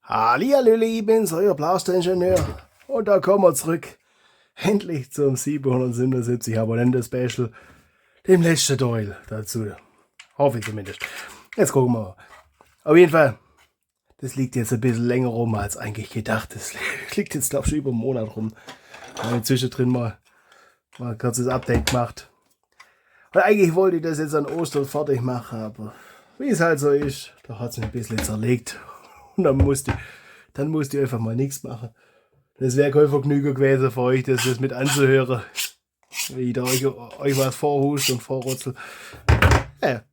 Hallihallo, Liebens, euer Blaster-Ingenieur. Und da kommen wir zurück. Endlich zum 777 Abonnenten-Special. Dem letzten Teil dazu. Hoffe ich zumindest. Jetzt gucken wir mal. Auf jeden Fall, das liegt jetzt ein bisschen länger rum als eigentlich gedacht. Das liegt jetzt, glaube ich, schon über einen Monat rum. Da habe ich zwischendrin mal ein kurzes Update gemacht. Und eigentlich wollte ich das jetzt an Ostern fertig machen, aber wie es halt so ist, da hat es mich ein bisschen zerlegt. Und dann musste ich einfach mal nichts machen. Das wäre kein Vergnügen gewesen für euch, das mit anzuhören. Wie ich da euch was vorhust und vorrutzel. Ja,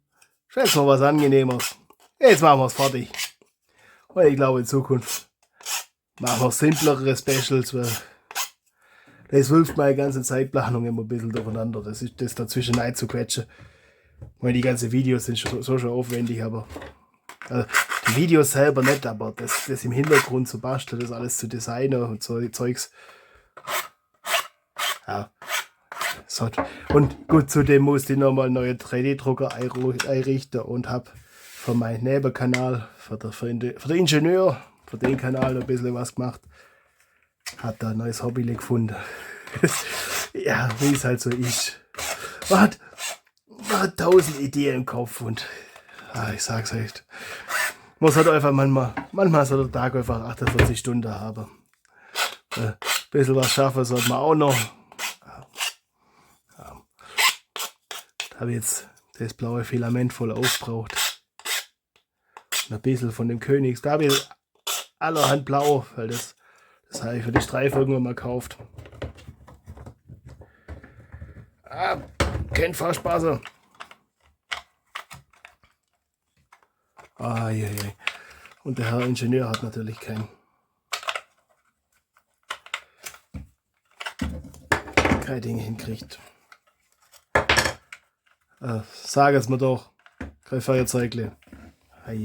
jetzt mal was Angenehmes. Jetzt machen wir es fertig. Und ich glaube, in Zukunft machen wir simplere Specials, weil das wirft meine ganze Zeitplanung immer ein bisschen durcheinander. Das ist das dazwischen einzuquetschen. Weil die ganzen Videos sind so schon aufwendig, aber also die Videos selber nicht, aber das im Hintergrund zu basteln, das alles zu designen und so Zeugs. Ja. So. Und gut, zudem musste ich nochmal einen neuen 3D-Drucker einrichten und habe für meinen Nebenkanal, für den Ingenieur, für den Kanal noch ein bisschen was gemacht. Hat da ein neues Hobby gefunden. Ja, wie es halt so ist. Man hat 1000 Ideen im Kopf und ich sag's echt. Muss halt einfach manchmal soll der Tag einfach 48 Stunden haben. Ein bisschen was schaffen sollte man auch noch. Ja. Da habe ich jetzt das blaue Filament voll aufgebraucht. Und ein bisschen von dem Königs. Da habe ich allerhand blau, weil das habe ich für die Streifen irgendwann mal gekauft. Kein Fahrspaßer. Und der Herr Ingenieur hat natürlich kein Ding hinkriegt. Sag es mir doch. Kein Feuerzeugle. Habe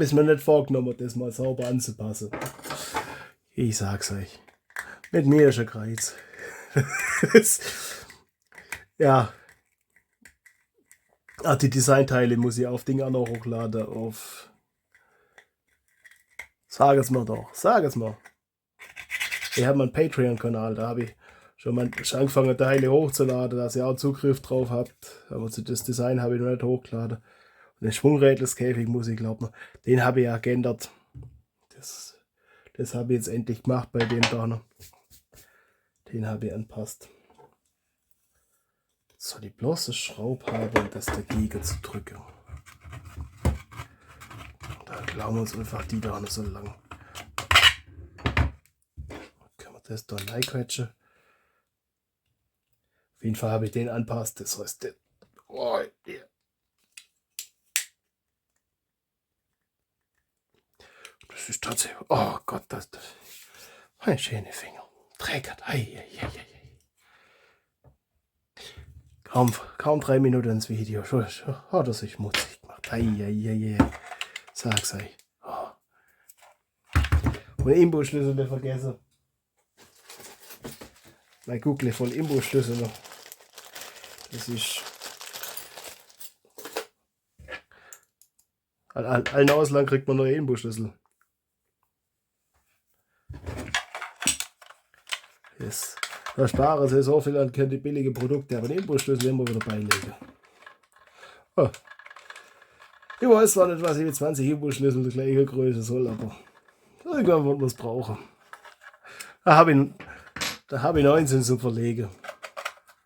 ich es mir nicht vorgenommen, das mal sauber anzupassen. Ich sag's euch. Mit mir ist ein Kreuz. Ja. Die Designteile muss ich auf Ding auch noch hochladen. Sag es mir doch. Sag es mir. Ich habe einen Patreon-Kanal, da habe ich schon angefangen, Teile hochzuladen, dass ihr auch Zugriff drauf habt. Aber das Design habe ich noch nicht hochgeladen. Und den Schwungrädelskäfig muss ich glauben, den habe ich ja geändert. Das habe ich jetzt endlich gemacht bei dem da noch. Den habe ich anpasst. So, die bloße Schraube habe, um das dagegen zu drücken. Da glauben wir uns einfach die da noch so lang. Können wir das da reinquetschen. Auf jeden Fall habe ich den anpasst. Das heißt, das ist tatsächlich. Oh Gott, das ein schöne Finger. Trägert. Kaum 3 Minuten ins Video. Schon hat er sich schmutzig gemacht. Sag's euch. Oh. Und Imbusschlüssel nicht vergessen. Mein Google voll Imbusschlüssel noch. Das ist. Allen Ausland kriegt man neue Imbusschlüssel. Yes. Da sparen sie so viel an die billigen Produkte, aber den Imbusschlüssel immer wieder beilegen. Oh. Ich weiß zwar nicht, was ich mit 20 Imbusschlüsseln der gleichen Größe soll, aber irgendwann wird man es brauchen. Da habe ich 19 zum Verlegen.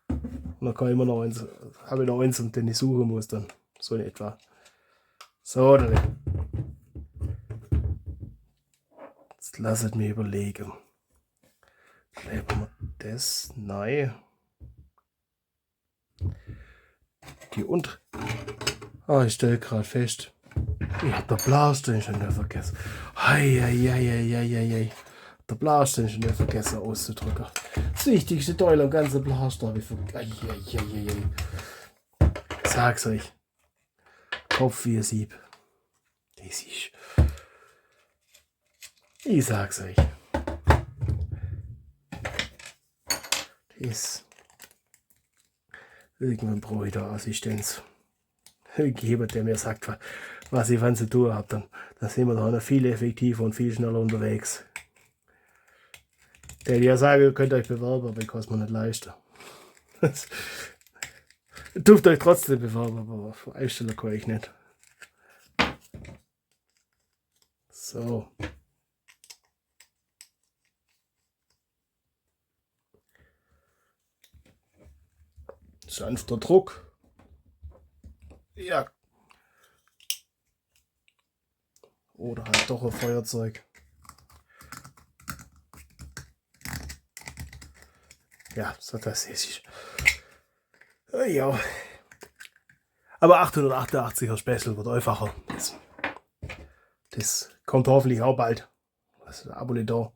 Und dann kann ich immer noch eins, habe ich noch eins, den ich suchen muss dann. So in etwa. So, dann. Jetzt lasst mich überlegen. Kleben wir das neu. Ich stelle gerade fest, ich habe den Blaster-Ingenieur vergessen. Der Blaster-Ingenieur vergessen auszudrücken. Das wichtigste Teil am ganzen Blaster habe ich vergessen. Sag's euch. Kopf wie ein Sieb. Das ist. Ich sag's euch. Irgendwann brauche ich da Assistenz. gegeben, der mir sagt, was ich wann zu tun habe. Dann sind wir da noch viel effektiver und viel schneller unterwegs. Der ja sage, ihr könnt euch bewerben, aber ich kann es mir nicht leisten. Ihr dürft euch trotzdem bewerben, aber für Einsteller kann ich nicht. So. Sanfter Druck. Ja. Oder halt doch ein Feuerzeug. Ja, so das ist. Ja. Aber 888er Special wird einfacher. Das kommt hoffentlich auch bald. Das ist Abo da.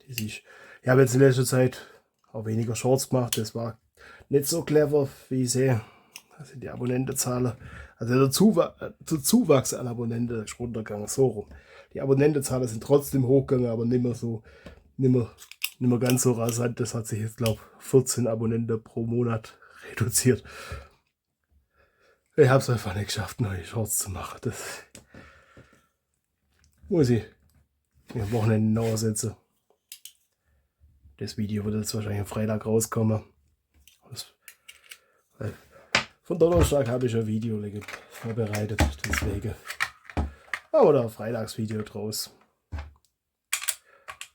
Ich habe jetzt in letzter Zeit auch weniger Shorts gemacht. Das war nicht so clever, wie ich sehe. Das sind die Abonnentenzahlen. Also der Zuwachs an Abonnenten ist runtergegangen. So rum. Die Abonnentenzahlen sind trotzdem hochgegangen, aber nicht mehr ganz so rasant. Das hat sich jetzt, glaube ich, 14 Abonnenten pro Monat reduziert. Ich habe es einfach nicht geschafft, neue Shorts zu machen. Das muss ich am Wochenende nachsetzen. Das Video wird jetzt wahrscheinlich am Freitag rauskommen. Von Donnerstag habe ich ein Video vorbereitet, deswegen machen wir da ein Freitagsvideo draus.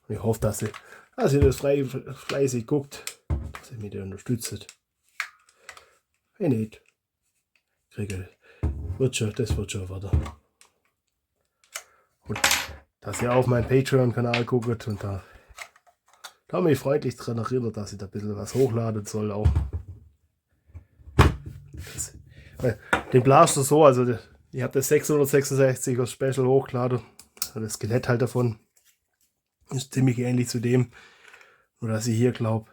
Ich hoffe, dass ihr das fleißig guckt, dass ihr mich unterstützt. Wenn nicht, das wird schon weiter. Und dass ihr auf meinen Patreon-Kanal guckt und da habe ich mich freundlich daran erinnert, dass ich da ein bisschen was hochladen soll auch. Den Blaster so, also ich habe das 666er Special hochgeladen. Das Skelett halt davon ist ziemlich ähnlich zu dem, nur dass ich hier glaube.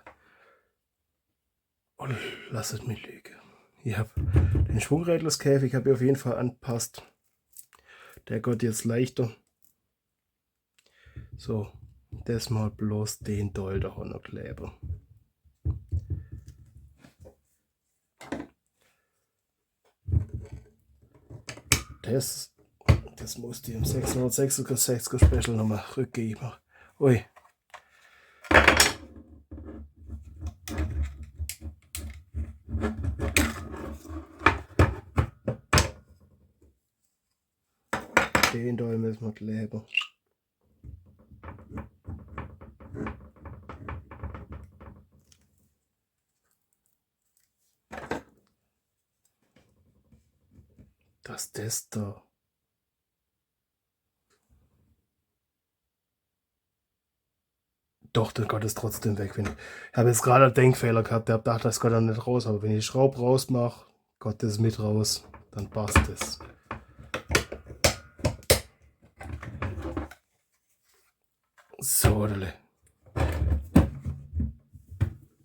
Und lasst mich lügen. Ich habe den Schwungrädlerskäfig auf jeden Fall anpasst. Der geht jetzt leichter. So, das mal bloß den Doll da noch kleben. Das musste ich im 666er Special nochmal rückgeben. Ui. Den da müssen wir kleben. Das da. Doch, dann geht es trotzdem weg. Ich habe jetzt gerade einen Denkfehler gehabt, der dachte, das geht dann nicht raus. Aber wenn ich die Schraube rausmache, geht das mit raus. Dann passt es. So,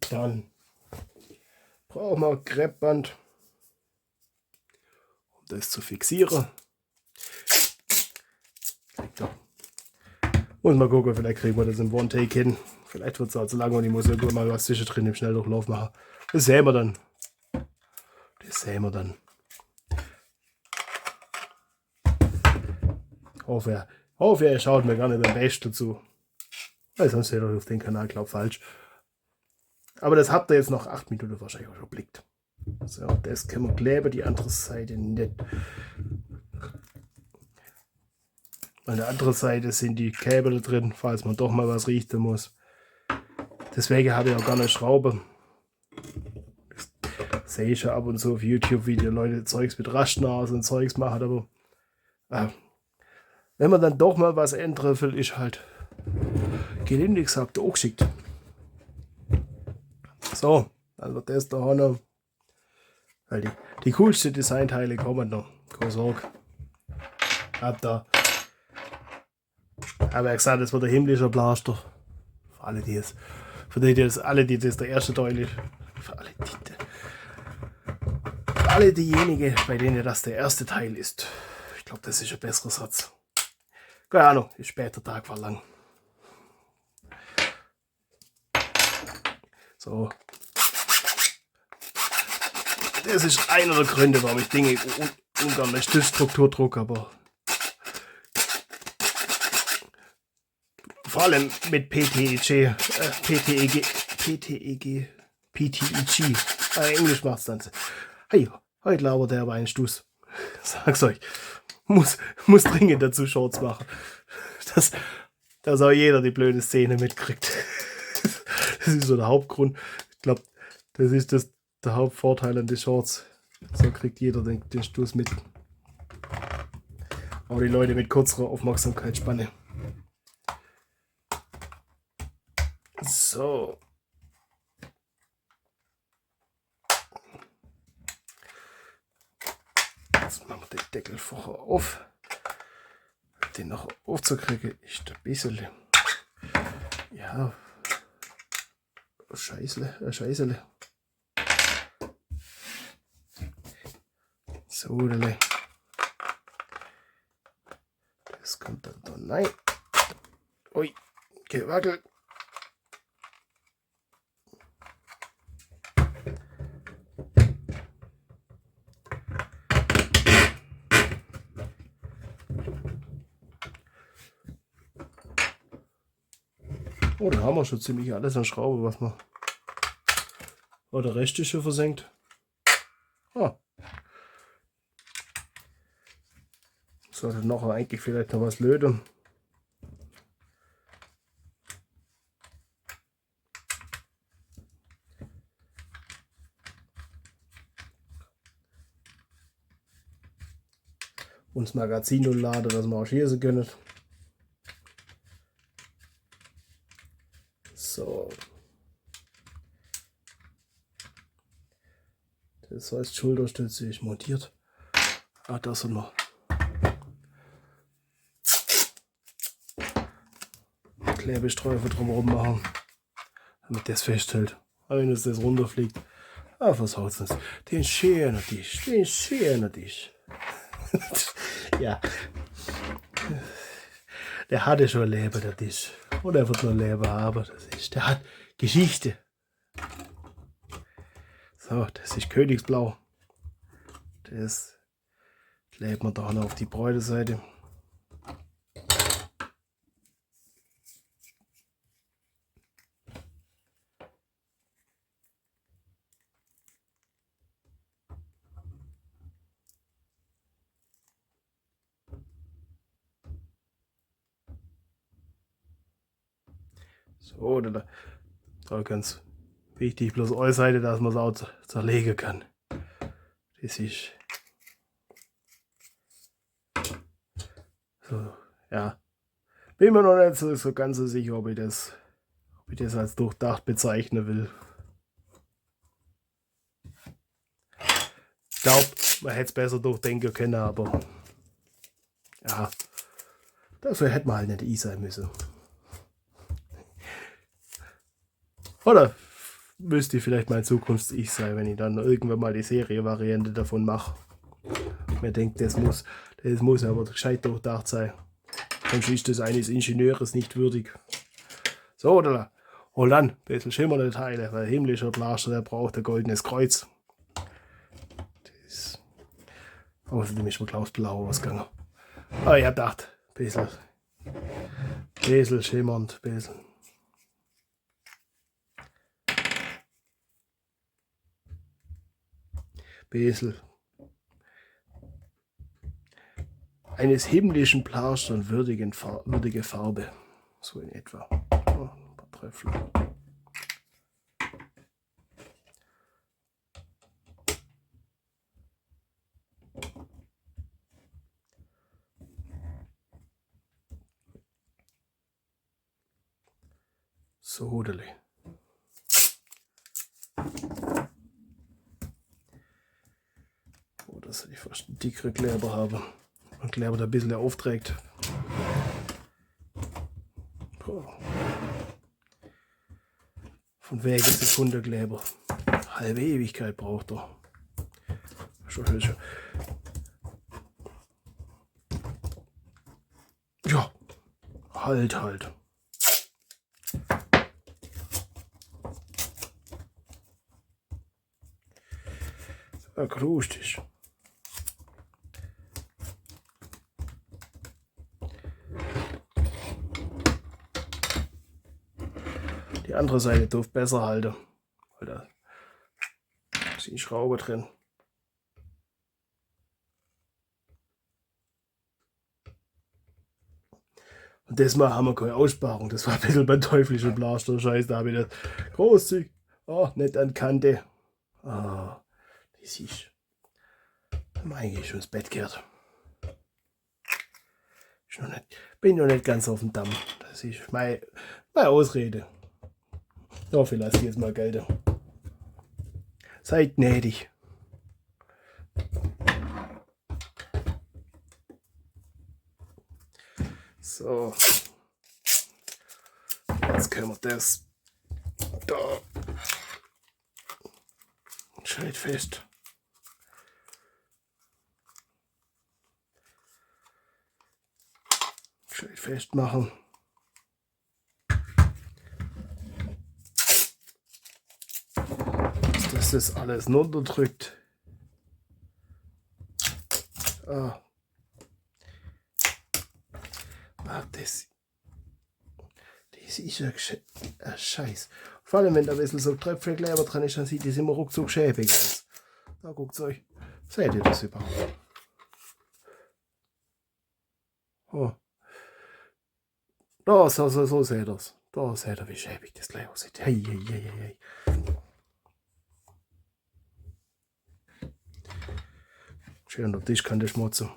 dann brauchen wir ein Kreppband, um das zu fixieren. Muss mal gucken, vielleicht kriegen wir das im One-Take hin. Vielleicht wird es auch zu lang und ich muss irgendwann mal was zwischendrin im Schnelldurchlauf machen. Das sehen wir dann. Hoffe, ihr schaut mir gerne beim Besten zu. Weil sonst seht ihr auf den Kanal, glaube ich, falsch. Aber das habt ihr jetzt noch 8 Minuten wahrscheinlich auch schon geblickt. So, das können wir kleben, die andere Seite nicht. An der anderen Seite sind die Kabel drin, falls man doch mal was richten muss. Deswegen habe ich auch gar eine Schraube. Das sehe ich ja ab und zu auf YouTube, wie die Leute Zeugs mit Raschnase und Zeugs machen, aber wenn man dann doch mal was ändern will, ist halt gelinde gesagt auch geschickt. So, dann wird das da noch. Weil die coolsten Designteile kommen noch. Keine Sorge. Habe ja gesagt, das wird der himmlische Blaster. Für alle, die das der erste Teil ist. Für alle diejenigen, bei denen das der erste Teil ist. Ich glaube, das ist ein besserer Satz. Keine Ahnung, ist später Tag war lang. So. Das ist einer der Gründe, warum ich Dinge ungern mit Stiftstruktur drucke, aber vor allem mit PTEG, Englisch macht's dann. Hey, heute labert der aber einen Stuss. Sag's euch, muss dringend dazu Shorts machen. Dass auch jeder die blöde Szene mitkriegt. Das ist so der Hauptgrund. Ich glaube, das ist der Hauptvorteil an den Shorts. So kriegt jeder den Stuss mit. Aber die Leute mit kürzerer Aufmerksamkeitsspanne. So. Jetzt machen wir den Deckel vorher auf. Den noch aufzukriegen ist ein bisschen. Ja. Scheißele. So, das kommt dann da rein. Ui, gewackelt. Oh, da haben wir schon ziemlich alles an Schraube, was wir. Oh, der Rest ist schon versenkt. Ah. Sollte nachher eigentlich vielleicht noch was löten. Und das Magazin laden, dass wir auch schießen können. So. Das heißt, Schulterstütze ist montiert. Ah, da sind wir. Klebestreifen drumherum machen, damit das festhält. Aber wenn es das runterfliegt, versaut es uns. Den schönen Tisch. Ja. Der hatte schon Leben, der Tisch. Und er wird noch Leben haben. Der hat Geschichte. So, das ist Königsblau. Das kleben wir da noch auf die breite Seite. So, da ganz wichtig, bloß Äußerseite, dass man es auch zerlegen kann. Das ist so, ja. Bin mir noch nicht so ganz so sicher, ob ich das als durchdacht bezeichnen will. Ich glaube, man hätte es besser durchdenken können, aber ja, dafür hätte man halt nicht ich sein müssen. Oder müsste ich vielleicht mal in Zukunft ich sein, wenn ich dann irgendwann mal die Serie-Variante davon mache. Man denkt, das muss aber gescheit durchdacht sein. Sonst ist das eines Ingenieurs nicht würdig. So, oder? Hol an, ein bisschen schimmernde Teile, weil himmlischer Blaster, der braucht ein goldenes Kreuz. Außerdem ist mir Klaus blau ausgegangen. Aber ich hab gedacht, ein bisschen schimmernd, ein bisschen. Eines himmlischen Blasters und würdige Farbe. So in etwa. Oh, ein paar Tröpfchen. So, Hodeli. Oh, dass ich fast einen dickeren Kleber habe. Ein Kleber, der ein bisschen aufträgt. Oh. Von wegen Sekunde Kleber. Halbe Ewigkeit braucht er. Schon. Ja, halt. akrostisch. Die andere Seite darf besser halten, weil da ist die Schraube drin. Und das Mal haben wir keine Aussparung. Das war ein bisschen beim teuflischen Blaster. Scheiße, da habe ich das großzügig. Oh, nicht an Kante. Ah, das ist. Haben wir eigentlich schon ins Bett gehört. Bin noch nicht ganz auf dem Damm. Das ist meine Ausrede. Ja, vielleicht lasse ich jetzt mal gelten. Seid gnädig. So. Jetzt können wir das da schön fest. Schön festmachen. Dass das alles runterdrückt. Ah. Das ist ja Scheiß. Vor allem, wenn da ein bisschen so Tröpfchenkleber dran ist, dann sieht das immer ruckzuck schäbig aus. Da guckt euch. Seht ihr das überhaupt? Oh. Da, so seht ihr es. Da seht ihr, wie schäbig das gleich aussieht. Hey, hey, hey, hey. Schön, der Tisch kann das schmutzen.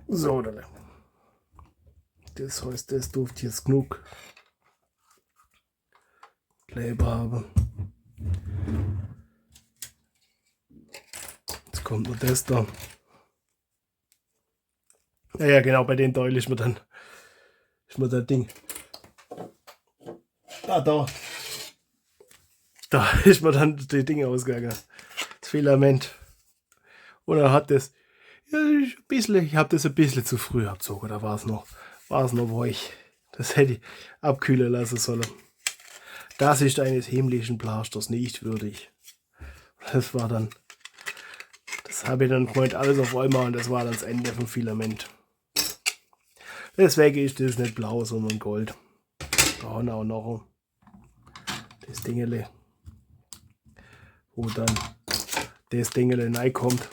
So, dann. Das heißt, das dürfte jetzt genug Kleber haben. Jetzt kommt noch das da. Ja, genau, bei den Teilen ist mir dann Ding. Da ist mir dann die Dinge ausgegangen. Das Filament. Und er hat das. Ja, ich habe das ein bisschen zu früh abgezogen. Da war es noch weich. Das hätte ich abkühlen lassen sollen. Das ist eines himmlischen Plasters nicht würdig. Das habe ich dann gemeint, alles auf einmal, und das war dann das Ende vom Filament. Deswegen ist das nicht blau, sondern Gold. Da haben wir auch noch das Dingele, wo dann das Dingele reinkommt.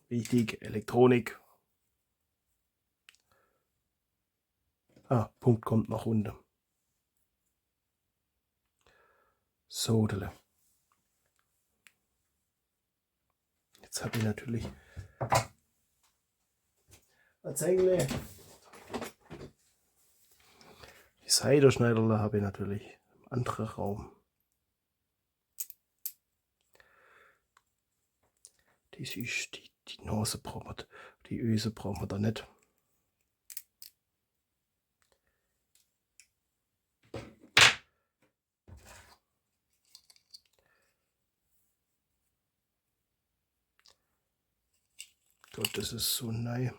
Wichtig, Elektronik. Punkt kommt nach unten. So, jetzt habe ich natürlich ein Zängele. Die Seiderschneiderle habe ich natürlich im anderen Raum. Das ist die Nase brauchen wir, die Öse brauchen wir da nicht. Gott, das ist so nein.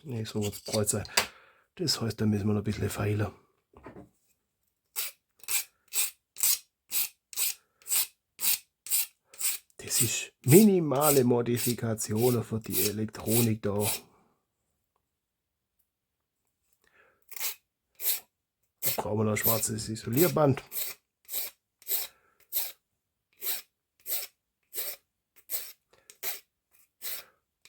Nee, so wird es breit sein. Das heißt, da müssen wir noch ein bisschen feilen. Das ist minimale Modifikationen für die Elektronik da. Da brauchen wir noch ein schwarzes Isolierband.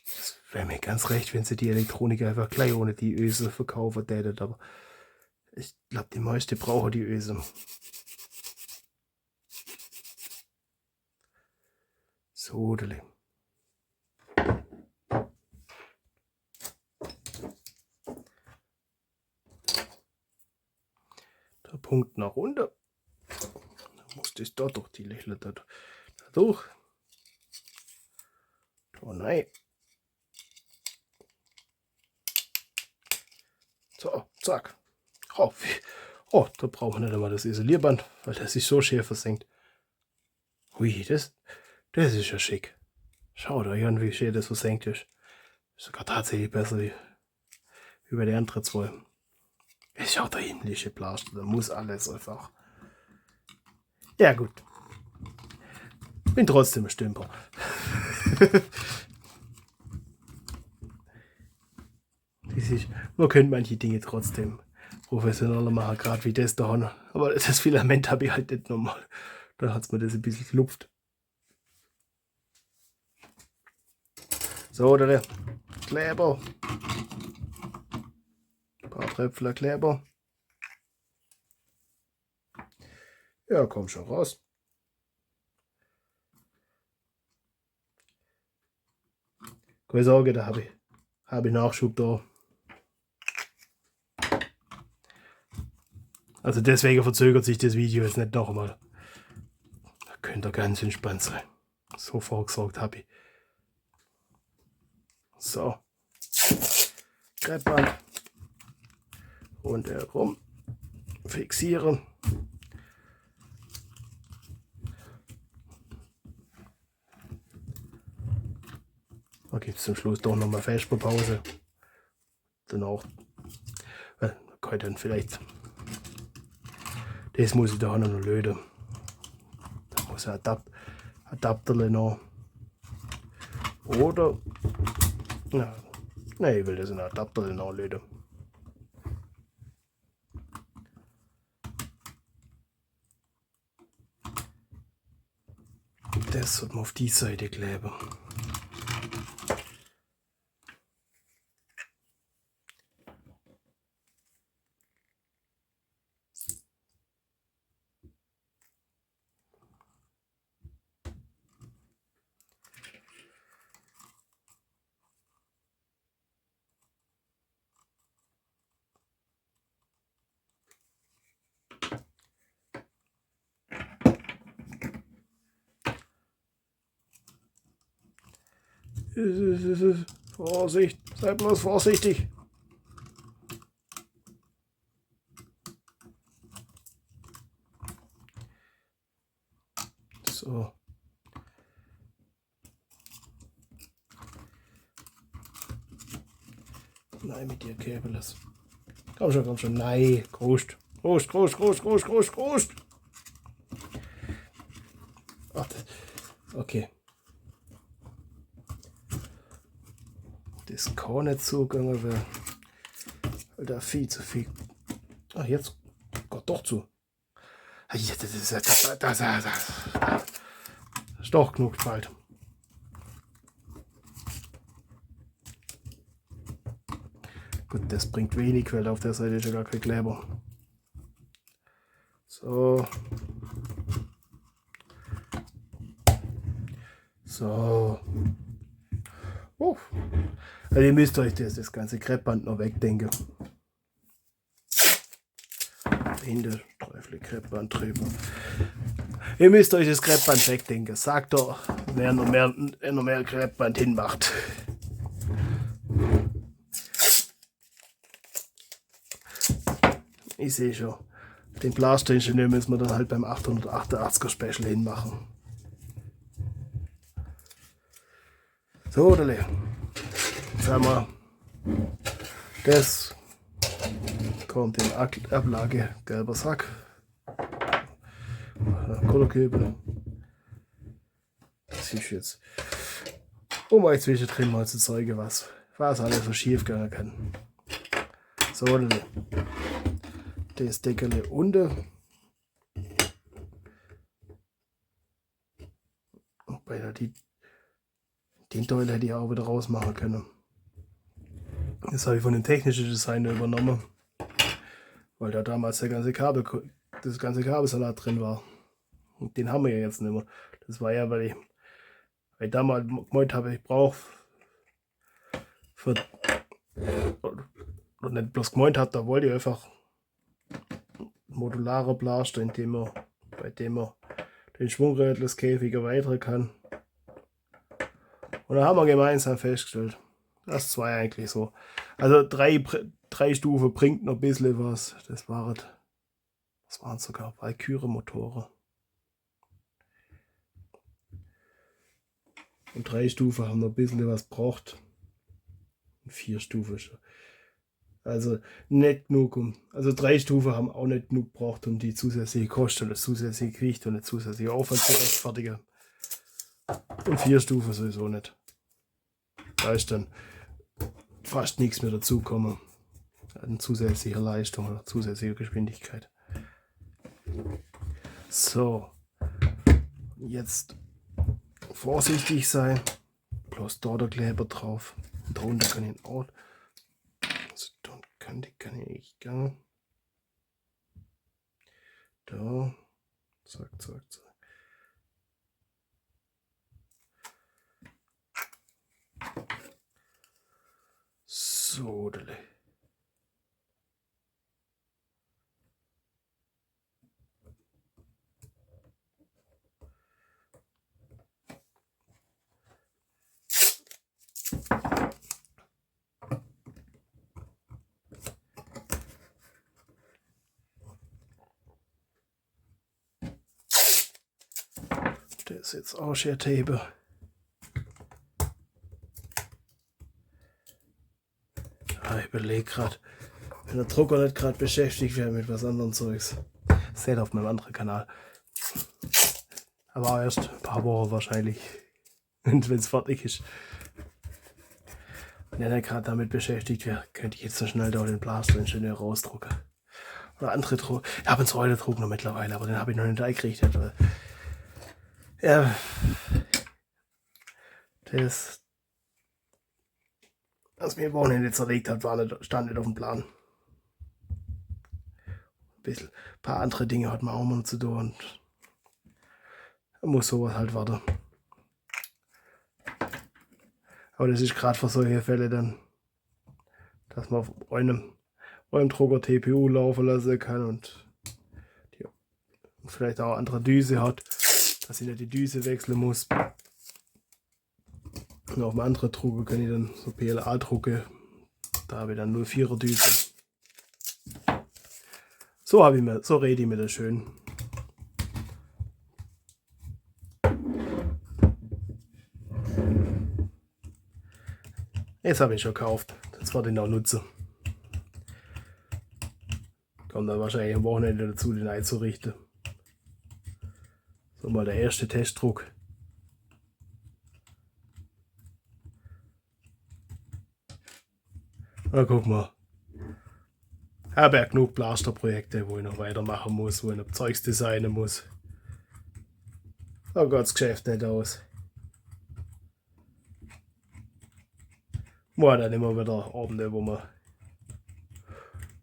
Das wäre mir ganz recht, wenn sie die Elektronik einfach gleich ohne die Öse verkaufen tätet, aber ich glaube, die meisten brauchen die Öse. So, der Punkt nach unten. Dann muss das da durch die Löcher da durch. Oh nein. So, zack. Oh, da brauchen wir nicht einmal das Isolierband, weil das ist so schön versenkt. Hui, das ist ja schick. Schau da an, wie schön das versenkt ist. Sogar tatsächlich besser wie über die anderen zwei. Ist ja der himmlische Blaster, da muss alles einfach. Ja gut. Bin trotzdem ein Stümper. Man könnte manche Dinge trotzdem professioneller machen, gerade wie das da. Aber das Filament habe ich halt nicht nochmal. Da hat es mir das ein bisschen gelupft. So, der Kleber. Ein paar Tröpfler Kleber. Ja, komm schon raus. Keine Sorge, da habe ich Nachschub da. Also deswegen verzögert sich das Video jetzt nicht nochmal. Da könnt ihr ganz entspannt sein. So vorgesorgt habe ich. So. Kreppband. Rundherum. Fixieren. Da gibt es zum Schluss doch nochmal Vesperpause. Danach kann ich dann vielleicht. Das muss ich da noch löten. Da muss ein Adapter noch. Oder. Nein, ich will das in einen Adapter noch löten. Das sollte man auf die Seite kleben. Vorsicht, sei bloß vorsichtig. So. Nein, mit dir Käbeles. Komm schon, nein, Prost. Prost. Ach, okay. Das kann nicht zugegangen werden. Weil da viel zu viel. Ach, jetzt geht doch zu. Das ist doch genug bald. Gut, das bringt wenig, weil auf der Seite ist ja gar kein Kleber. So. So. Also ihr müsst euch das ganze Kreppband noch wegdenken. Hinter Teufel Kreppband drüber. Ihr müsst euch das Kreppband wegdenken. Sagt doch, wer noch mehr Kreppband hinmacht. Ich sehe schon. Den Blasteringenieur müssen wir dann halt beim 888er Special hinmachen. So, Odele. Jetzt haben wir das. Kommt in Ablage gelber Sack. Kollerköbel. Das ist jetzt, um euch zwischendrin mal zu zeigen, was alles so schief gehen kann. So, Odele. Das Deckel unten. Den Teil hätte ich auch wieder rausmachen können. Das habe ich von dem technischen Designer übernommen, weil da damals das ganze Kabelsalat drin war. Und den haben wir ja jetzt nicht mehr. Das war ja, weil ich damals gemeint habe, ich brauche und nicht bloß gemeint habe, da wollte ich einfach modulare Blaster, bei dem man den Schwungrädleskäfig erweitern kann. Und da haben wir gemeinsam festgestellt, das war eigentlich so. Also drei Stufen bringt noch ein bisschen was. Das waren sogar Valkyrie-Motoren. Und 3 Stufen haben noch ein bisschen was gebraucht. Und 4 Stufen schon. Also nicht genug, also 3 Stufen haben auch nicht genug gebraucht, um die zusätzliche Kosten und das zusätzliche Gewicht und den zusätzlichen Aufwand zu rechtfertigen. Und 4 Stufen sowieso nicht. Da ist dann fast nichts mehr dazukommen an zusätzlicher Leistung oder zusätzlicher Geschwindigkeit. So, jetzt vorsichtig sein. Bloß da der Kleber drauf. Darunter kann ich auch. Also da kann ich nicht gehen. Da. Zack, zack, zack. So, dale. Der ist jetzt auch Share-Table. Ich überlege gerade, wenn der Drucker nicht gerade beschäftigt wäre mit was anderem Zeugs. Seht auf meinem anderen Kanal. Aber erst ein paar Wochen wahrscheinlich, wenn es fertig ist. Wenn er gerade damit beschäftigt wäre, könnte ich jetzt so schnell da den Blaster-Ingenieur rausdrucken. Oder andere Druck. Ich habe einen Säuledrucker mittlerweile, aber den habe ich noch nicht eingerichtet. Weil ja, das, was mir im Wochenende zerlegt hat, stand nicht auf dem Plan. Ein paar andere Dinge hat man auch mal zu tun und da muss sowas halt warten. Aber das ist gerade für solche Fälle dann, dass man auf einem Drucker TPU laufen lassen kann und vielleicht auch andere Düse hat, dass ich nicht die Düse wechseln muss. Und auf einem anderen Drucker kann ich dann so PLA drucken. Da habe ich dann nur 4er Düse. So rede ich mir das schön. Jetzt habe ich schon gekauft. Jetzt werde ich noch nutzen. Kommt dann wahrscheinlich am Wochenende dazu, den einzurichten. So, mal der erste Testdruck. Na, guck mal. Ich habe ja genug Blasterprojekte, wo ich noch weitermachen muss, wo ich noch Zeugs designen muss. Da geht das Geschäft nicht aus. War dann immer wieder Abende, wo man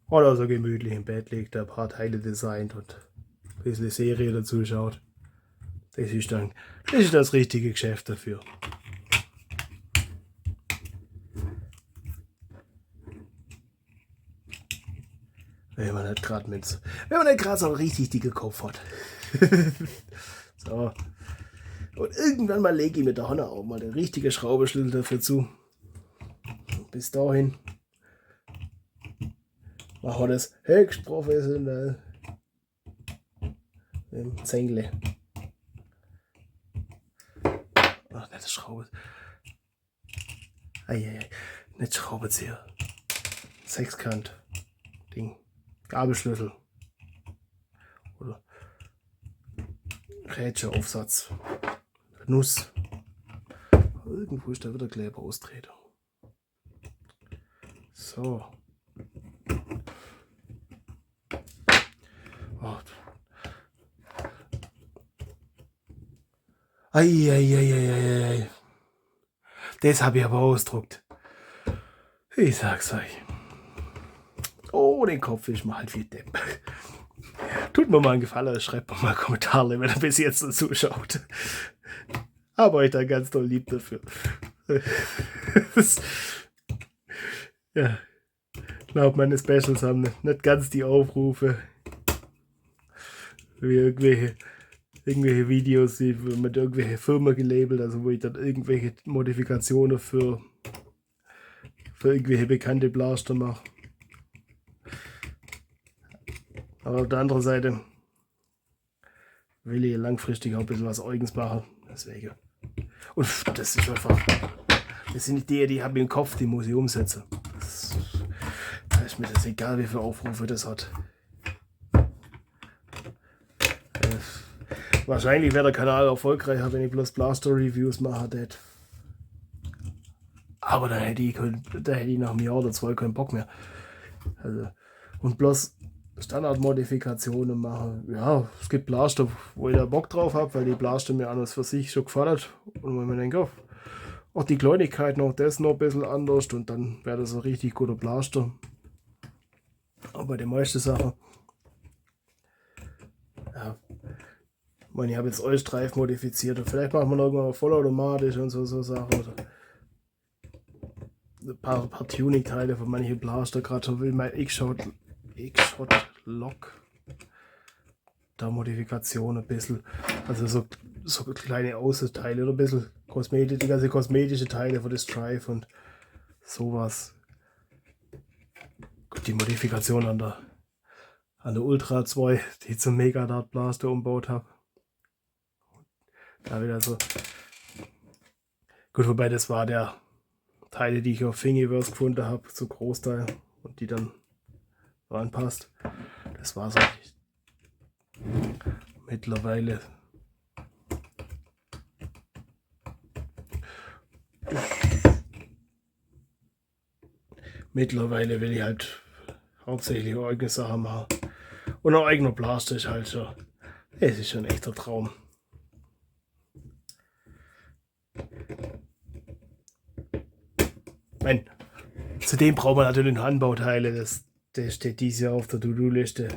oder so gemütlich im Bett liegt, ein paar Teile designt und ein bisschen Serie dazu schaut. Das ist das richtige Geschäft dafür. Wenn man nicht gerade so einen richtig dicken Kopf hat. So. Und irgendwann mal lege ich mit der Hand auch mal den richtigen Schraubenschlüssel dafür zu. Bis dahin machen wir das höchst professionell. Mit dem Zängle. Ach, nicht das Schraube. Eieiei. Nicht Schraubenzieher. Sechskant. Ding. Gabelschlüssel. Oder Rädchenaufsatz. Nuss. Irgendwo ist da wieder Kleber austreten. So. Oh. Eieieiei. Das habe ich aber ausgedruckt. Ich sag's euch. Oh, den Kopf ist mir halt wie Depp. Tut mir mal einen Gefallen, schreibt mir mal Kommentare, wenn ihr bis jetzt so zuschaut. Aber euch da ganz doll lieb dafür. Ja. Ich glaube, meine Specials haben nicht ganz die Aufrufe wie irgendwelche Videos, die mit irgendwelche Firmen gelabelt, also wo ich dann irgendwelche Modifikationen für irgendwelche bekannte Blaster mache. Aber auf der anderen Seite will ich langfristig auch ein bisschen was Eigenes machen. Deswegen. Und das ist einfach. Das sind Ideen, die habe ich im Kopf, die muss ich umsetzen. Das ist ist mir das egal, wie viele Aufrufe das hat. Wahrscheinlich wäre der Kanal erfolgreicher, wenn ich bloß Blaster-Reviews mache. Aber dann hätte ich nach einem Jahr oder 2 keinen Bock mehr. Also, und bloß Standardmodifikationen machen. Ja, es gibt Blaster, wo ich da Bock drauf habe, weil die Blaster mir anders für sich schon gefallen. Und wenn man denkt, oh, auch die Kleinigkeit noch, das noch ein bisschen anders und dann wäre das ein richtig guter Blaster. Aber bei den meisten Sachen, ja, ich habe jetzt Eustreif modifiziert und vielleicht machen wir irgendwann mal vollautomatisch und so Sachen. Oder ein paar Tuning-Teile von manchen Blaster, gerade so will mein X-Shot Lock. Da Modifikation ein bisschen, also so kleine Außenteile oder ein bisschen Kosmetik, die ganze kosmetische Teile von das Drive und sowas. Gut, die Modifikation an der Ultra 2, die ich zum Mega Dart Blaster umbaut habe. Da wieder so. Gut, wobei das war der Teile, die ich auf Thingiverse gefunden habe, zu Großteil und die dann reinpasst. Das war so nicht. Mittlerweile will ich halt hauptsächlich eigene Sachen machen. Und ein eigener Blaster ist halt schon. Es ist schon ein echter Traum. Zudem braucht man natürlich noch Anbauteile. Das steht dieses Jahr auf der To-Do-Liste.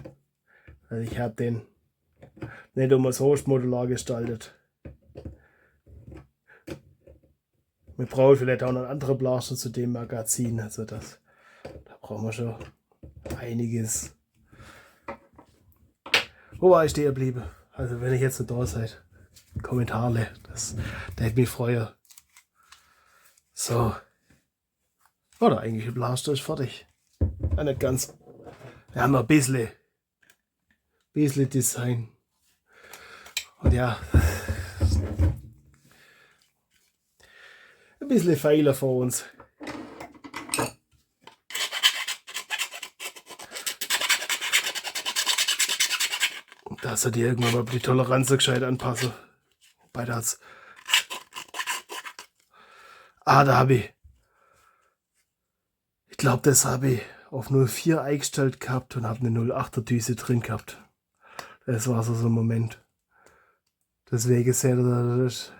Also ich habe den nicht um das Host-Modular gestaltet. Wir brauchen vielleicht auch noch andere Blaster zu dem Magazin. Also da brauchen wir schon einiges. Wo war ich stehen geblieben? Also wenn ihr jetzt noch da seid, Kommentare, das hätte mich freuen. So. Oder eigentlich der Blaster ist fertig. Ja, nicht ganz. Wir haben noch ein bisschen Design. Und ja, ein bisschen Fehler vor uns. Da sollte ich irgendwann mal die Toleranz gescheit anpassen. Bei das. Da habe ich. Ich glaube, das habe ich auf 0,4 eingestellt gehabt und habe eine 0,8er Düse drin gehabt. Das war so ein Moment. Deswegen das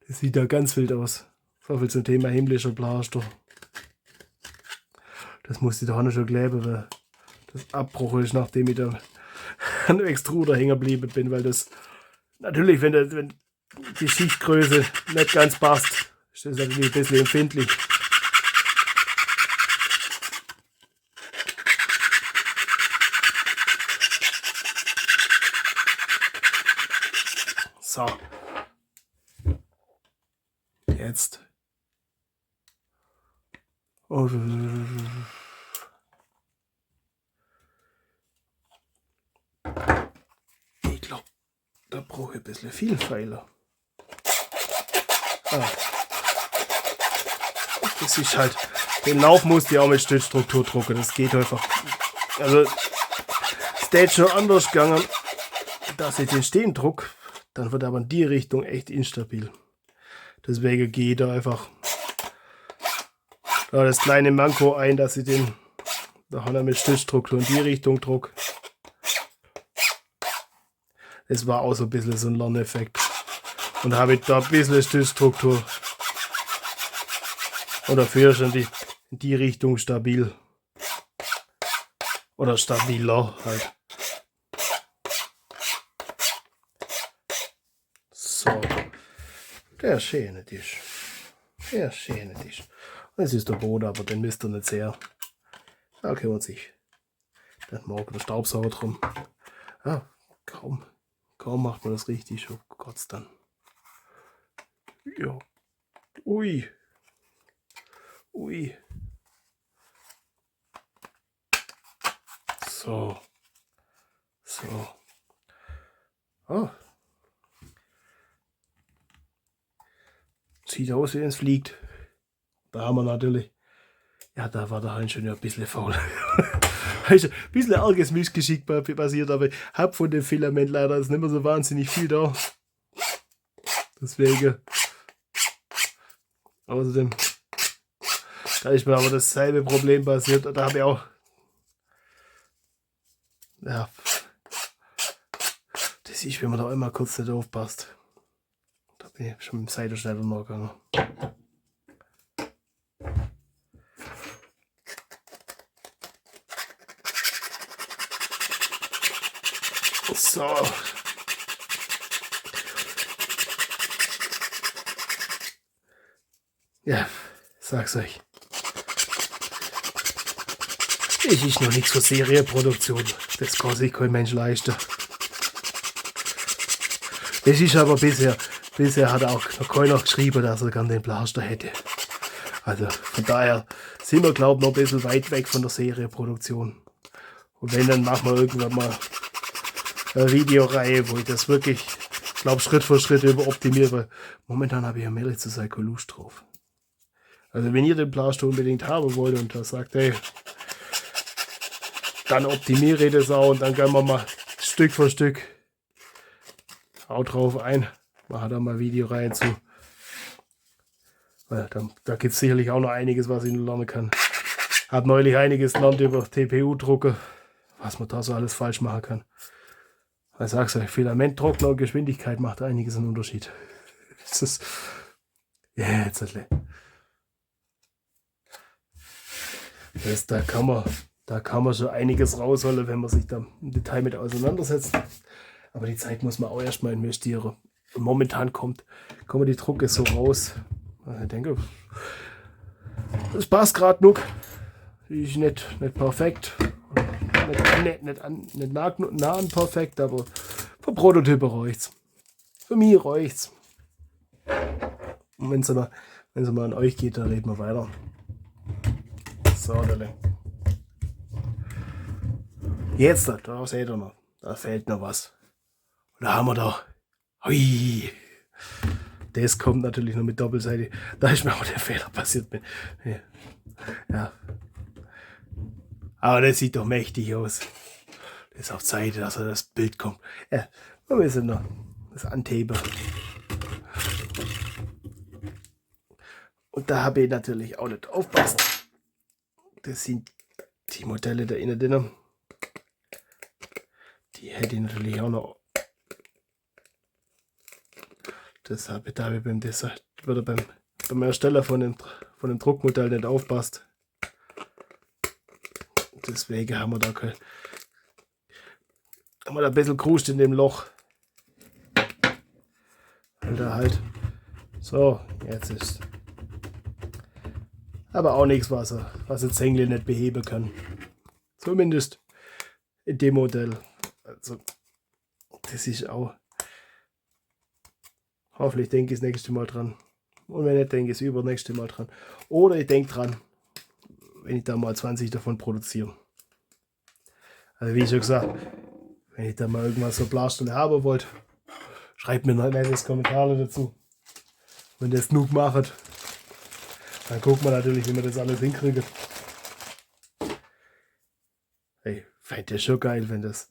sieht da ganz wild aus. So viel zum Thema himmlischer Blaster. Das musste ich doch noch schon kleben, weil das Abbruch ist, nachdem ich da an dem Extruder hängen geblieben bin, weil das natürlich, wenn die Schichtgröße nicht ganz passt, ist das natürlich ein bisschen empfindlich. So. Jetzt. Ich glaube, da brauche ich ein bisschen viel Pfeiler. Das ist halt, den Lauf musst du auch mit Stützstruktur drucken, das geht einfach. Also, es hätte schon anders gegangen, dass ich den stehen druck, dann wird aber in die Richtung echt instabil. Deswegen gehe ich da einfach das kleine Manko ein, dass ich den da mit Stützstruktur in die Richtung druck. Es war auch so ein bisschen so ein Lerneffekt. Und da habe ich da ein bisschen Stützstruktur. Und dafür ist in die Richtung stabil. Oder stabiler halt. So. Der schöne Tisch. Der schöne Tisch. Das ist der Boden, aber den misst ihr nicht sehr. Da kümmert sich der Morgen der Staubsauger drum. Ja, kaum macht man das richtig. Oh Gott, dann. Ja. Ui. So. Sieht aus, wie es fliegt. Da haben wir natürlich. Ja, da war der Ingenieur ein bisschen faul. Ein bisschen arges Missgeschick passiert, aber ich habe von dem Filament leider ist nicht mehr so wahnsinnig viel da. Deswegen. Außerdem, da ist mir aber dasselbe Problem passiert. Da habe ich auch. Ja. Das ist, wenn man da immer kurz nicht aufpasst. Da bin ich schon mit dem Seitenschneider nachgegangen. So. Ja, sag's euch. Das ist noch nichts für Serienproduktion. Das kann sich kein Mensch leisten. Das ist aber bisher hat auch noch keiner geschrieben, dass er gern den Blaster hätte. Also von daher sind wir, glaube ich, noch ein bisschen weit weg von der Serienproduktion. Und wenn, dann machen wir irgendwann mal eine Videoreihe, wo ich das wirklich, glaube Schritt für Schritt optimiere. Weil momentan habe ich ja mehr zu sein keine Lust drauf. Also wenn ihr den Blaster unbedingt haben wollt und da sagt, hey, dann optimiere ich das auch und dann können wir mal Stück für Stück auch drauf ein. Mache da mal Videoreihen zu. Weil da gibt es sicherlich auch noch einiges, was ich noch lernen kann. Habe neulich einiges gelernt über TPU-Drucker, was man da so alles falsch machen kann. Ich sag's euch, Filamenttrockner und Geschwindigkeit macht einiges einen Unterschied. Das ist. Ja, jetzt da kann man schon einiges rausholen, wenn man sich da im Detail mit auseinandersetzt. Aber die Zeit muss man auch erstmal investieren. Und momentan kommen die Drucke so raus. Also ich denke, das passt gerade genug. Ist nicht perfekt. Nicht nah an perfekt, aber für Prototypen reicht's. Für mich reicht's. Und wenn es mal an euch geht, dann reden wir weiter. So, jetzt, da seht ihr noch. Da fehlt noch was. Und da haben wir da. Hui. Das kommt natürlich noch mit Doppelseite. Da ist mir auch der Fehler passiert. Ja. Aber das sieht doch mächtig aus. Das ist auf Seite, dass das Bild kommt. Ja, wir müssen noch das Antheben. Und da habe ich natürlich auch nicht aufpassen. Das sind die Modelle da innen drin. Die hätte ich natürlich auch noch. Das habe ich da beim Design, oder beim Ersteller von dem Druckmodell nicht aufpasst. Deswegen haben wir da ein bisschen kruscht in dem Loch. Weil da halt. So, jetzt ist. Aber auch nichts, was jetzt Engel nicht beheben kann. Zumindest in dem Modell. Also, das ist auch. Hoffentlich denke ich das nächste Mal dran. Und wenn nicht, denke ich das übernächste Mal dran. Oder ich denke dran, wenn ich da mal 20 davon produziere. Also wie schon gesagt, wenn ich da mal irgendwas so Blaster haben wollt, schreibt mir noch nettes Kommentare dazu. Wenn das genug macht, dann gucken wir natürlich, wie wir das alles hinkriegen. Ich fände das schon geil, wenn das.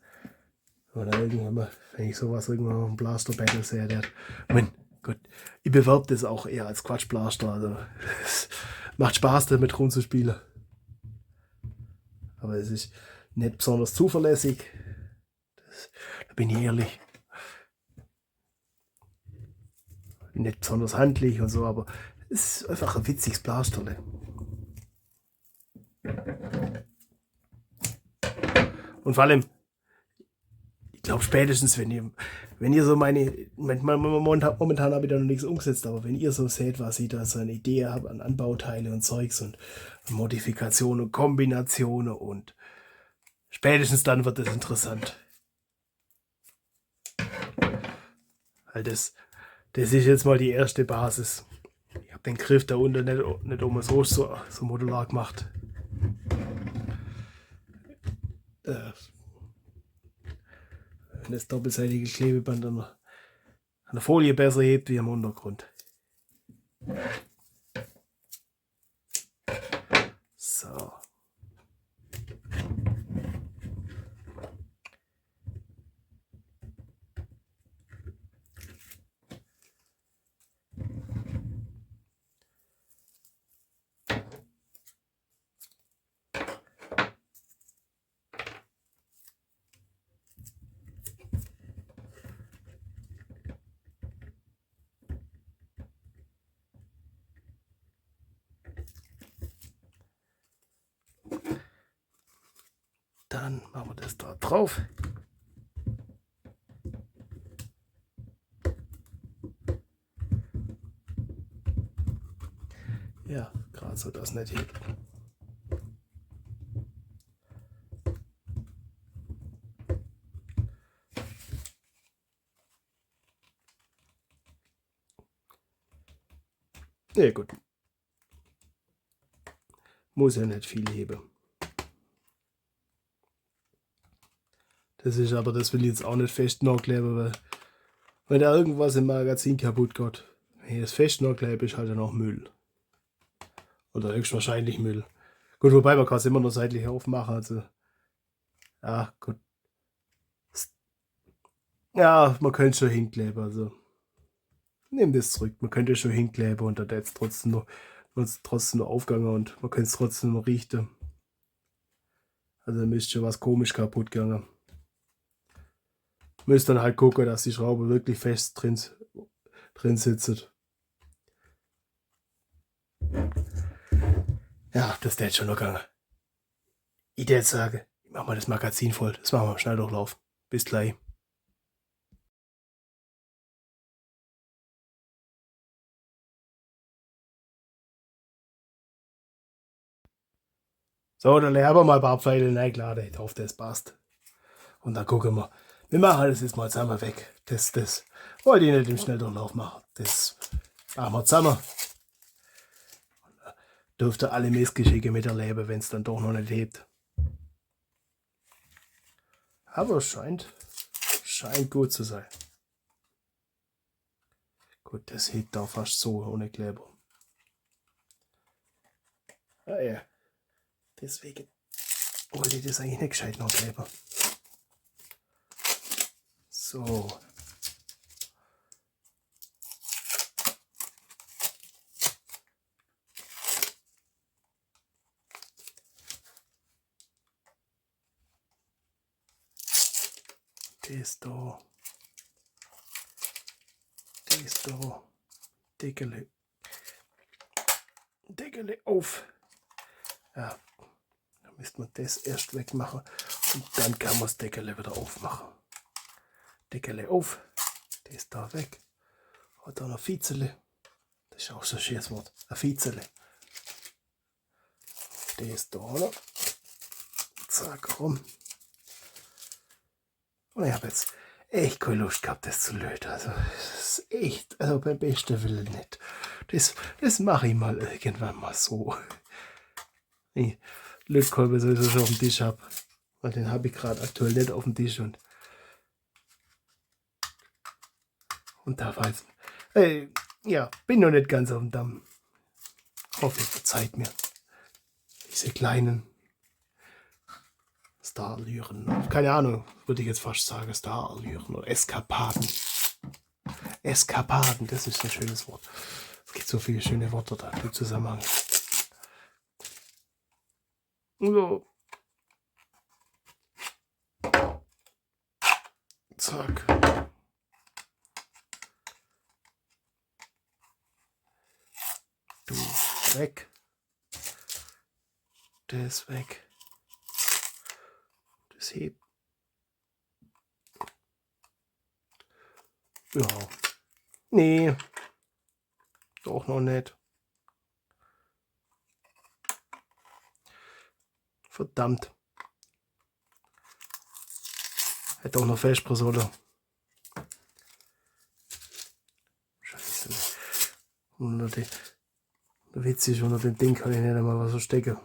Oder irgendwann mal, wenn ich sowas irgendwann auf dem Blaster Battle sehe, der. Gut, ich bewerbe das auch eher als Quatschblaster. Also es macht Spaß, damit rumzuspielen. Aber es ist nicht besonders zuverlässig. Da bin ich ehrlich. Nicht besonders handlich und so, aber es ist einfach ein witziges Blasterle. Und vor allem, ich glaube spätestens, wenn ihr so momentan habe ich da noch nichts umgesetzt, aber wenn ihr so seht, was ich da so eine Idee habe an Anbauteile und Zeugs und Modifikationen, Kombinationen und spätestens dann wird das interessant. Weil das ist jetzt mal die erste Basis. Ich habe den Griff da unten nicht um so modular gemacht. Wenn das doppelseitige Klebeband an der Folie besser hebt wie am Untergrund. So. Dann machen wir das da drauf. Ja, gerade so, dass nicht hebt. Ja gut. Muss ja nicht viel heben. Das ist aber, das will ich jetzt auch nicht fest nachkleben, weil wenn da irgendwas im Magazin kaputt geht, wenn ich das fest nachklebe, ist halt dann auch Müll. Oder höchstwahrscheinlich Müll. Gut, wobei man kann es immer noch seitlich aufmachen, also ja, gut. Ja, man könnte schon hinkleben, also nehmen das zurück. Man könnte schon hinkleben und dann jetzt trotzdem noch aufgegangen und man könnte es trotzdem noch riechen. Also dann müsste schon was komisch kaputt gegangen. Müsst dann halt gucken, dass die Schraube wirklich fest drin sitzt. Ja, das ist schon noch gegangen. Ich würde sagen, ich mache mal das Magazin voll. Das machen wir im Schnelldurchlauf. Bis gleich. So, dann haben wir mal ein paar Pfeile reingeladen. Ich hoffe, das passt. Und dann gucken wir. Wir machen das jetzt mal zusammen weg. Das wollte ich nicht im Schnelldurchlauf machen. Das machen wir zusammen. Dürfte alle Missgeschicke miterleben, wenn es dann doch noch nicht hebt. Aber es scheint gut zu sein. Gut, das hebt da fast so ohne Kleber. Ah ja, deswegen wollte ich das eigentlich nicht gescheit noch kleben. So. Das da. Das da. Deckel auf. Ja, dann müsste man das erst wegmachen und dann kann man das Deckel wieder aufmachen. Deckel auf. Das da weg. Und dann ein Vizele. Das ist auch so ein schönes Wort. Ein Vizele. Das da noch. Zack, rum. Und ich habe jetzt echt keine Lust gehabt, das zu löten. Also, das ist echt, also beim besten Willen nicht. Das mache ich mal irgendwann mal so. Ich Lötkolben sowieso schon auf dem Tisch habe. Weil den habe ich gerade aktuell nicht auf dem Tisch. Und da war jetzt. Ja, bin noch nicht ganz auf dem Damm. Hoffe, ihr verzeiht mir. Diese kleinen Starallüren. Keine Ahnung, würde ich jetzt fast sagen. Starallüren oder Eskapaden. Eskapaden, das ist ein schönes Wort. Es gibt so viele schöne Worte da im Zusammenhang. So. Zack. Du weg. Das weg. Das hebt. Ja. Nee. Doch noch nicht. Verdammt. Hätte auch noch festbrechen sollen. Scheiße. Der Witz ist, unter dem Ding kann ich nicht einmal was verstecken.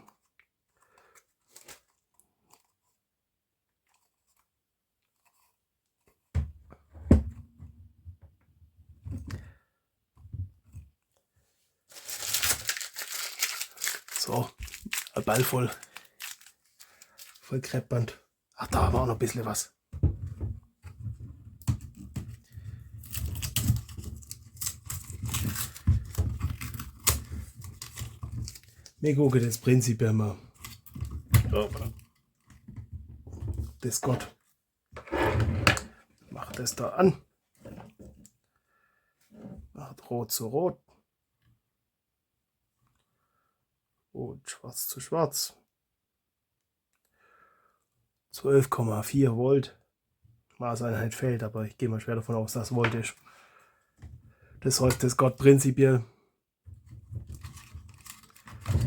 So, ein Ball voll Kreppband. Ach, da haben wir auch noch ein bisschen was. Wir gucken das Prinzip mal. Das Gott. Macht das da an. Macht Rot zu Rot. Und Schwarz zu Schwarz. 12,4 Volt. Maßeinheit fällt, aber ich gehe mal schwer davon aus, dass Volt ist. Das heißt, das geht prinzipiell.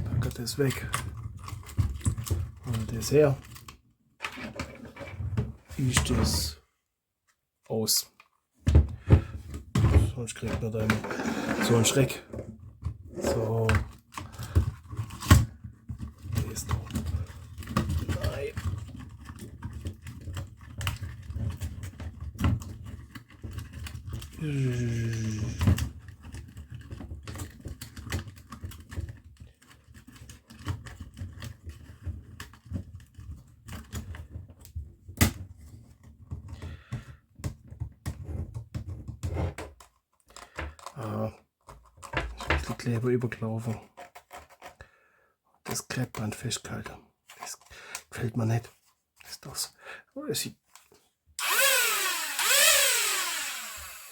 Packe das weg. Und das her. Ist das aus. Sonst kriegt man da immer so einen Schreck. So. Das da. Nein. Ist ein Kleber übergelaufen. Das Kreppband festgehalten. Das gefällt mir nicht. Das ist das. Oh, das sieht.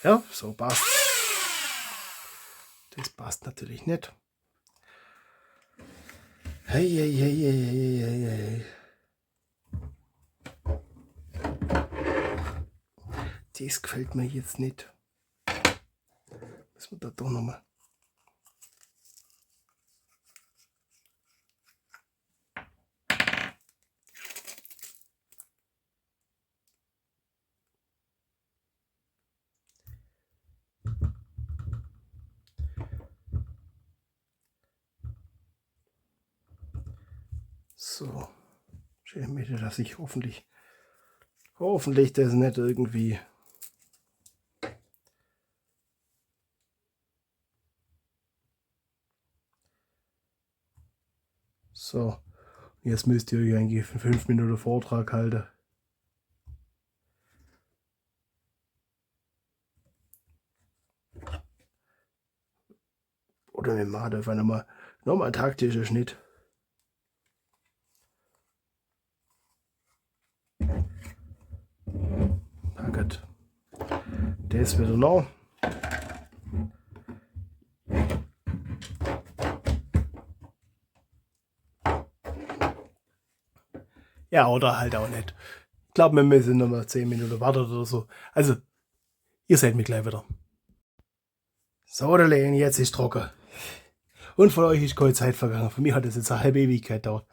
Ja, so passt. Das passt natürlich nicht. Hey, hey, hey, hey, hey, hey. Das gefällt mir jetzt nicht. Müssen wir da doch nochmal. So, schön Mitte, dass ich hoffentlich das nicht irgendwie so. Jetzt müsst ihr euch eigentlich für 5 Minuten Vortrag halten. Oder wir machen einfach nochmal einen taktischen Schnitt. Packet. Das wieder noch. Ja, oder halt auch nicht. Ich glaube, wir müssen nochmal 10 Minuten warten oder so. Also, ihr seid mir gleich wieder. So, der Lehen, jetzt ist trocken. Und von euch ist keine Zeit vergangen. Für mich hat es jetzt eine halbe Ewigkeit gedauert.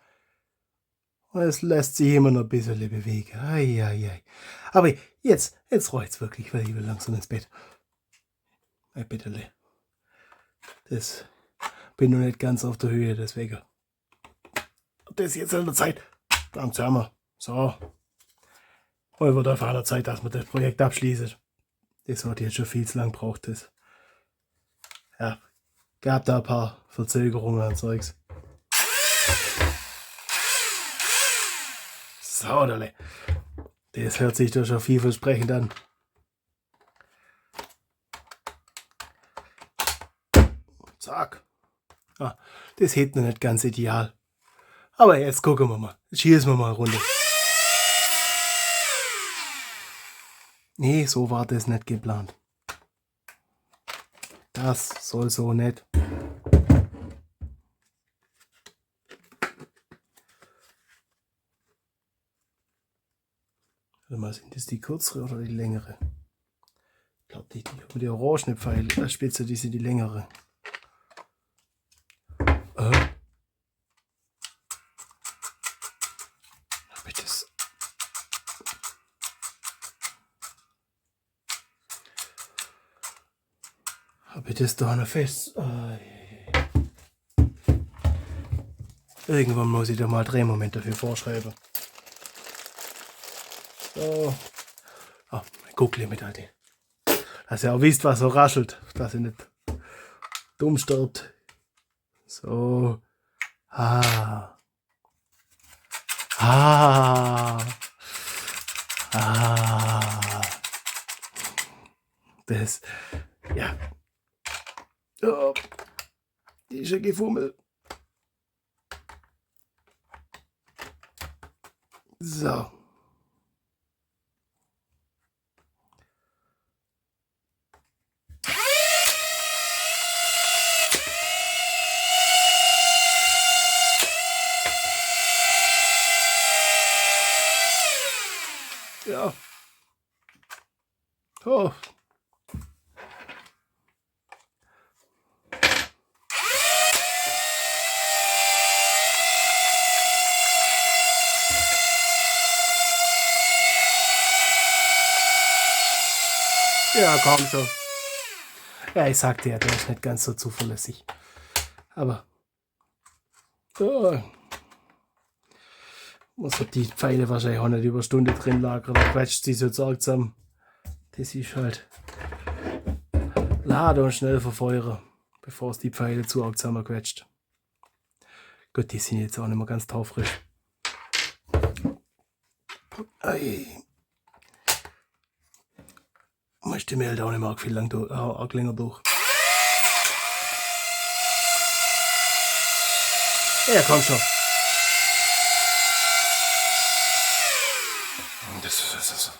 Und es lässt sich immer noch ein bisschen bewegen. Ai, ai, ai. Aber jetzt reicht's wirklich, weil ich will langsam ins Bett. Ein bitterle. Das bin noch nicht ganz auf der Höhe, deswegen. Das ist jetzt an der Zeit. Dann sagen wir. So. Und wird auf aller Zeit, dass wir das Projekt abschließen. Das hat jetzt schon viel zu lang gebraucht. Das. Ja, gab da ein paar Verzögerungen und Zeugs. So, das hört sich doch schon vielversprechend an. Zack. Ah, das hätte noch nicht ganz ideal. Aber jetzt gucken wir mal. Jetzt schießen wir mal eine Runde. Nee, so war das nicht geplant. Das soll so nicht. Warte mal, sind das die kürzere oder die längere? Ich glaube, die orangene Pfeilspitze, die sind die längere. Habe ich das da noch fest? Irgendwann muss ich da mal Drehmoment dafür vorschreiben. So. Oh, mein Guckli mit all dem. Dass ihr auch wisst, was so raschelt. Dass ihr nicht dumm stirbt. So. Ah. Das. Ja. Oh. Die ist ja gefummelt. So. Ja. Oh. Ja, komm schon. Ja, ich sagte ja, der ist nicht ganz so zuverlässig. Aber muss die Pfeile wahrscheinlich auch nicht über Stunde drin lagern. Da quetscht sie so arg zusammen. Das ist halt laden und schnell verfeuern, bevor es die Pfeile zu arg zusammenquetscht. Gut, die sind jetzt auch nicht mehr ganz taufrisch. Ei. Möchte mir halt auch nicht mehr viel arg länger durch. Ja, komm schon. Das.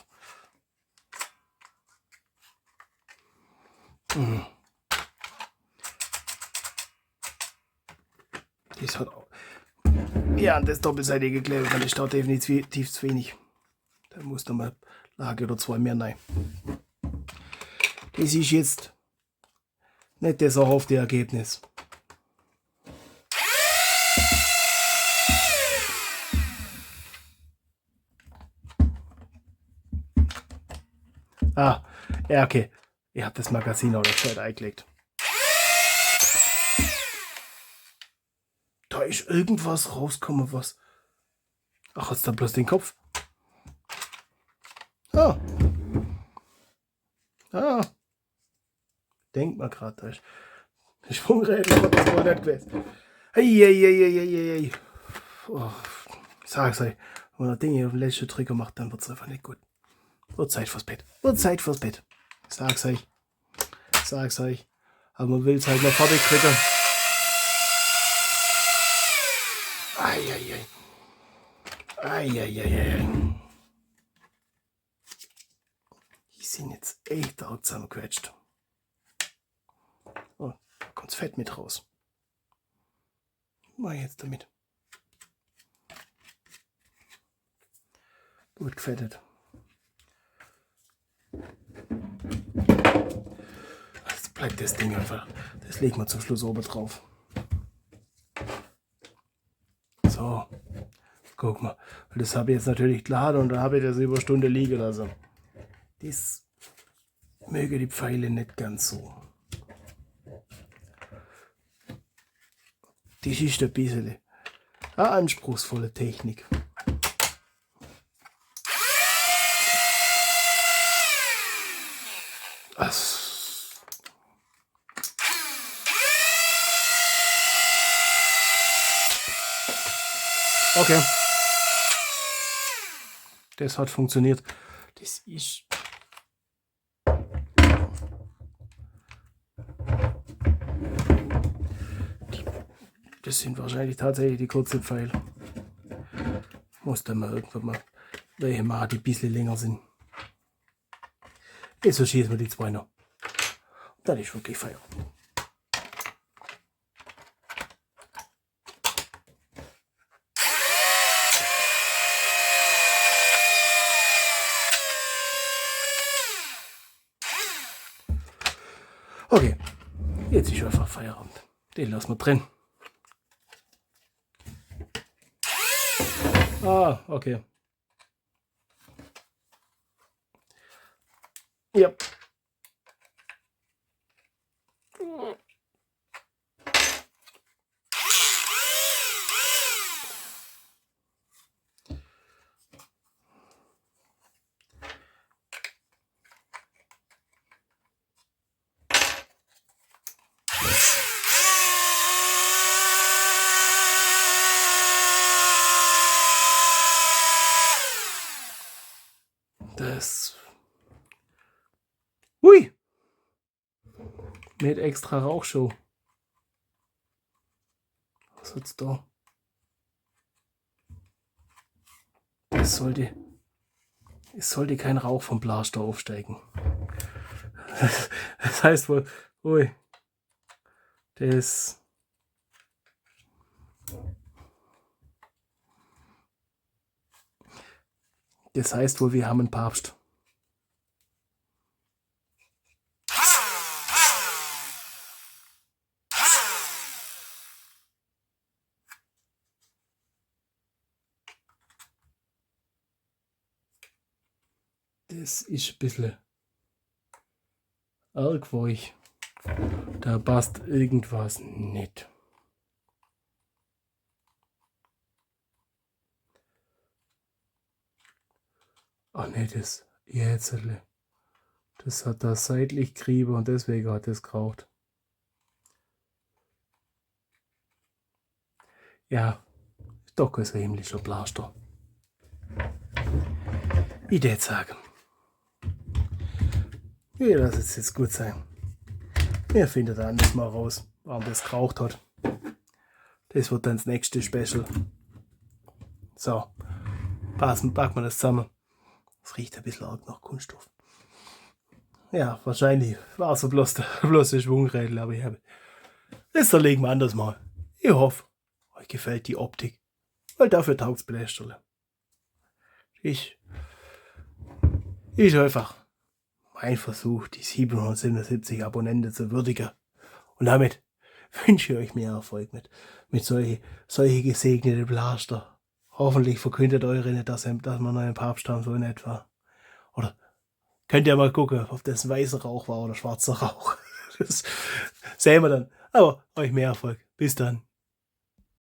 Die ist halt auch. Ja, das doppelseitige Klebe, dann ist da definitiv zu wenig. Da muss noch mal Lage oder zwei mehr rein. Das ist jetzt nicht das erhoffte Ergebnis. Ah, ja, okay. Ihr habt das Magazin auch gescheit eingelegt. Da ist irgendwas rausgekommen, was. Ach, hat's da bloß den Kopf? Ah. Ah. Denkt mal gerade, da ist Schwungräder, das war nicht gewesen. Eieieiei. Oh, sag's euch, wenn man Dinge auf den letzten Trigger macht, dann wird's einfach nicht gut. Wird Zeit fürs Bett. Sag's euch. Aber man will's halt noch fertig kriegen. Eieiei. Die sind jetzt echt arg zusammengequetscht. Oh, da kommt's Fett mit raus. Was mach ich jetzt damit? Gut gefettet. Jetzt bleibt das Ding einfach. Das legen wir zum Schluss oben drauf. So. Guck mal. Das habe ich jetzt natürlich geladen und da habe ich das über eine Stunde liegen lassen. Das möge die Pfeile nicht ganz so. Das ist ein bisschen eine anspruchsvolle Technik. Okay. Das hat funktioniert. Das ist. Das sind wahrscheinlich tatsächlich die kurzen Pfeile. Muss dann mal irgendwann mal welche machen, die ein bisschen länger sind. Jetzt verschießen wir die zwei noch. Dann ist wirklich Feier. Okay, jetzt ist einfach Feierabend. Den lassen wir drin. Ah, okay. Ja. Das. Hui! Mit extra Rauchshow. Was hat's da? Es sollte kein Rauch vom Blaster aufsteigen. Das heißt wohl, ui, das. Das heißt wohl, wir haben einen Papst. Das ist ein bisschen arg für euch. Da passt irgendwas nicht. Ach nee, das Jätzele. Das hat da seitlich gerieben und deswegen hat es geraucht. Ja, doch ist ein himmlischer Blaster. Ich würde sagen, wir lassen es jetzt gut sein. Wir finden da nicht mal raus, warum das geraucht hat. Das wird dann das nächste Special. So, packen wir das zusammen. Es riecht ein bisschen arg nach Kunststoff. Ja, wahrscheinlich war es so bloß der Schwungrädel, aber ich habe. Das erlegen wir anders mal. Ich hoffe, euch gefällt die Optik. Weil dafür taugt es Belästerle. Ich einfach mein Versuch, die 777 Abonnenten zu würdigen. Und damit wünsche ich euch mehr Erfolg mit solche gesegnete Blaster. Hoffentlich verkündet eure nicht, dass wir einen neuen Papst haben, so in etwa. Oder könnt ihr mal gucken, ob das weißer Rauch war oder schwarzer Rauch. Das sehen wir dann. Aber euch mehr Erfolg. Bis dann.